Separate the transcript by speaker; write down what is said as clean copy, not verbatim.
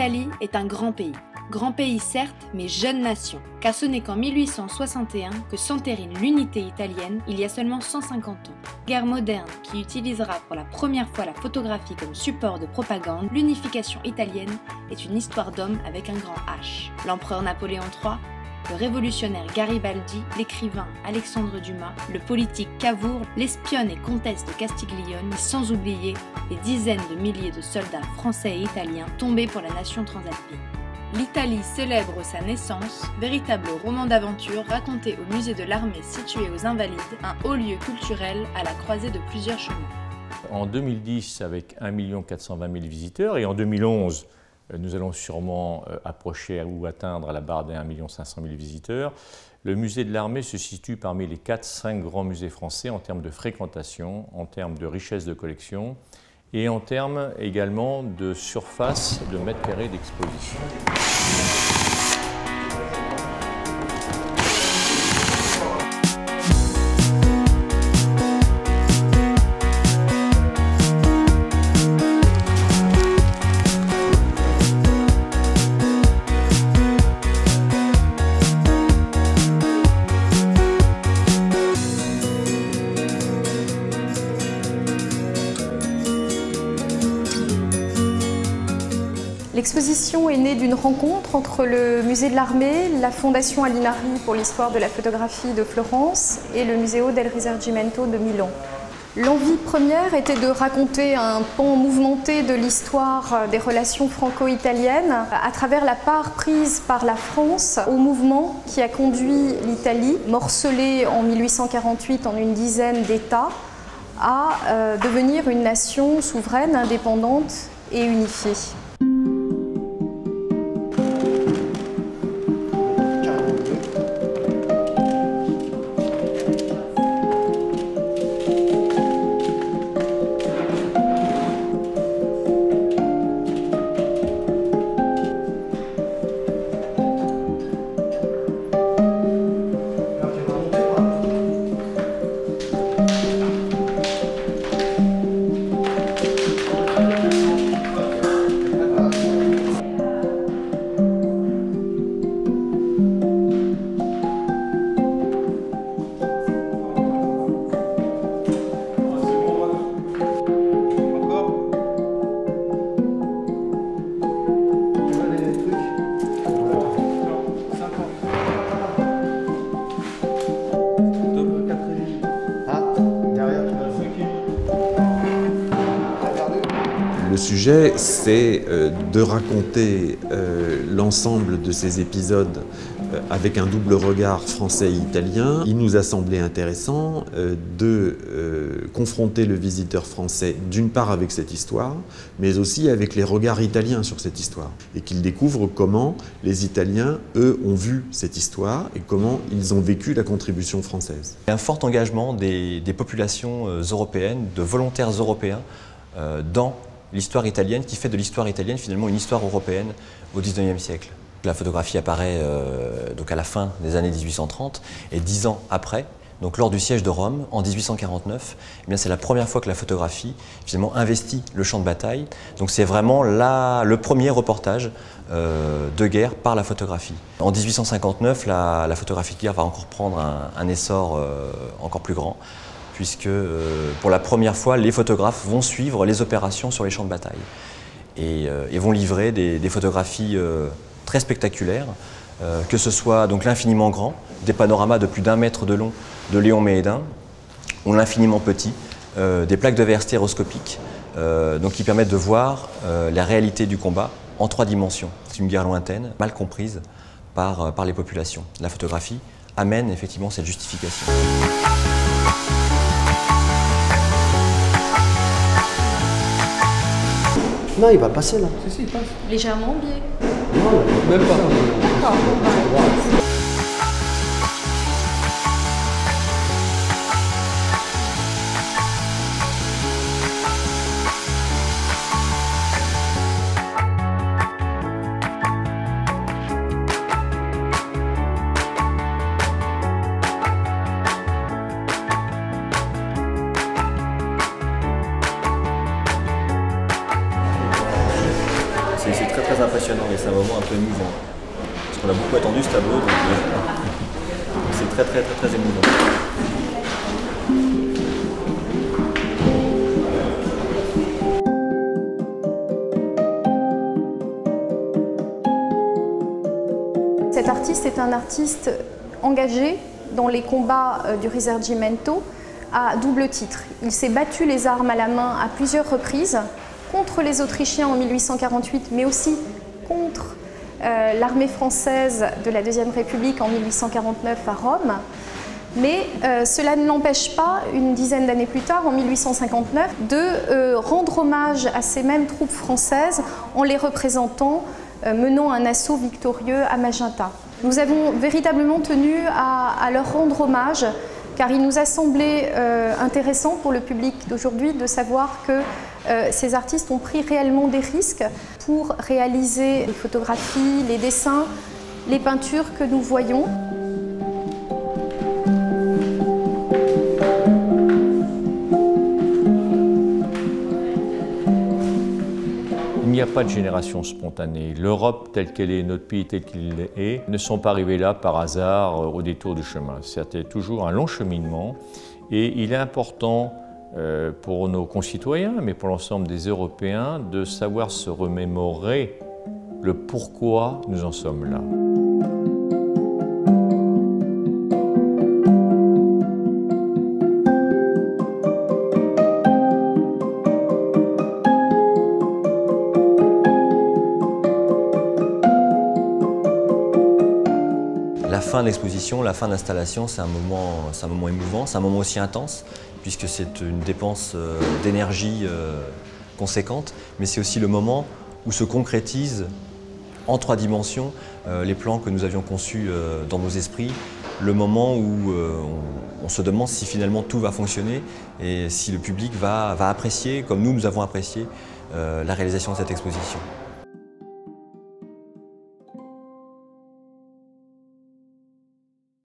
Speaker 1: L'Italie est un grand pays. Grand pays certes, mais jeune nation. Car ce n'est qu'en 1861 que s'entérine l'unité italienne, il y a seulement 150 ans. Guerre moderne qui utilisera pour la première fois la photographie comme support de propagande, l'unification italienne est une histoire d'homme avec un grand H. L'empereur Napoléon III, le révolutionnaire Garibaldi, l'écrivain Alexandre Dumas, le politique Cavour, l'espionne et comtesse de Castiglione, sans oublier les dizaines de milliers de soldats français et italiens tombés pour la nation transalpine. L'Italie célèbre sa naissance, véritable roman d'aventure raconté au musée de l'armée situé aux Invalides, un haut lieu culturel à la croisée de plusieurs chemins.
Speaker 2: En 2010, avec 1 420 000 visiteurs, et en 2011, nous allons sûrement approcher ou atteindre la barre des 1 500 000 visiteurs. Le musée de l'armée se situe parmi les 4-5 grands musées français en termes de fréquentation, en termes de richesse de collection et en termes également de surface de mètres carrés d'exposition.
Speaker 3: L'exposition est née d'une rencontre entre le musée de l'armée, la Fondation Alinari pour l'histoire de la photographie de Florence et le Museo del Risorgimento de Milan. L'envie première était de raconter un pan mouvementé de l'histoire des relations franco-italiennes à travers la part prise par la France au mouvement qui a conduit l'Italie, morcelée en 1848 en une dizaine d'États, à devenir une nation souveraine, indépendante et unifiée.
Speaker 4: Le sujet, c'est de raconter l'ensemble de ces épisodes avec un double regard français et italien. Il nous a semblé intéressant de confronter le visiteur français d'une part avec cette histoire, mais aussi avec les regards italiens sur cette histoire. Et qu'il découvre comment les Italiens, eux, ont vu cette histoire et comment ils ont vécu la contribution française.
Speaker 5: Il y a un fort engagement des populations européennes, de volontaires européens dans l'histoire italienne, qui fait de l'histoire italienne finalement une histoire européenne au XIXe siècle. La photographie apparaît donc à la fin des années 1830 et 10 ans après, donc lors du siège de Rome en 1849, c'est la première fois que la photographie finalement investit le champ de bataille. Donc c'est vraiment le premier reportage de guerre par la photographie. En 1859, la photographie de guerre va encore prendre un essor encore plus grand, puisque pour la première fois, les photographes vont suivre les opérations sur les champs de bataille et vont livrer des photographies très spectaculaires, que ce soit donc l'infiniment grand, des panoramas de plus d'1 mètre de long de Léon Méhédin, ou l'infiniment petit, des plaques de verre stéréoscopiques, donc qui permettent de voir la réalité du combat en 3 dimensions. C'est une guerre lointaine, mal comprise par les populations. La photographie amène effectivement cette justification.
Speaker 6: Non, il va passer là.
Speaker 3: Si, il passe. Légèrement biais.
Speaker 6: Non, même pas.
Speaker 3: D'accord.
Speaker 5: C'est très important impressionnant et c'est un moment un peu émouvant. Parce qu'on a beaucoup attendu ce tableau, donc c'est très émouvant.
Speaker 3: Cet artiste est un artiste engagé dans les combats du Risorgimento à double titre. Il s'est battu les armes à la main à plusieurs reprises contre les Autrichiens en 1848, mais aussi contre l'armée française de la Deuxième République en 1849 à Rome. Mais cela ne l'empêche pas, une dizaine d'années plus tard, en 1859, de rendre hommage à ces mêmes troupes françaises en les représentant menant un assaut victorieux à Magenta. Nous avons véritablement tenu à leur rendre hommage, car il nous a semblé intéressant pour le public d'aujourd'hui de savoir que ces artistes ont pris réellement des risques pour réaliser les photographies, les dessins, les peintures que nous voyons.
Speaker 2: Il n'y a pas de génération spontanée. L'Europe telle qu'elle est, notre pays tel qu'il est, ne sont pas arrivés là par hasard au détour du chemin. C'était toujours un long cheminement et il est important pour nos concitoyens, mais pour l'ensemble des Européens, de savoir se remémorer le pourquoi nous en sommes là.
Speaker 5: La fin de l'exposition, la fin de l'installation, c'est un moment émouvant, c'est un moment aussi intense, puisque c'est une dépense d'énergie conséquente, mais c'est aussi le moment où se concrétisent en 3 dimensions les plans que nous avions conçus dans nos esprits, le moment où on se demande si finalement tout va fonctionner et si le public va apprécier, comme nous avons apprécié, la réalisation de cette exposition.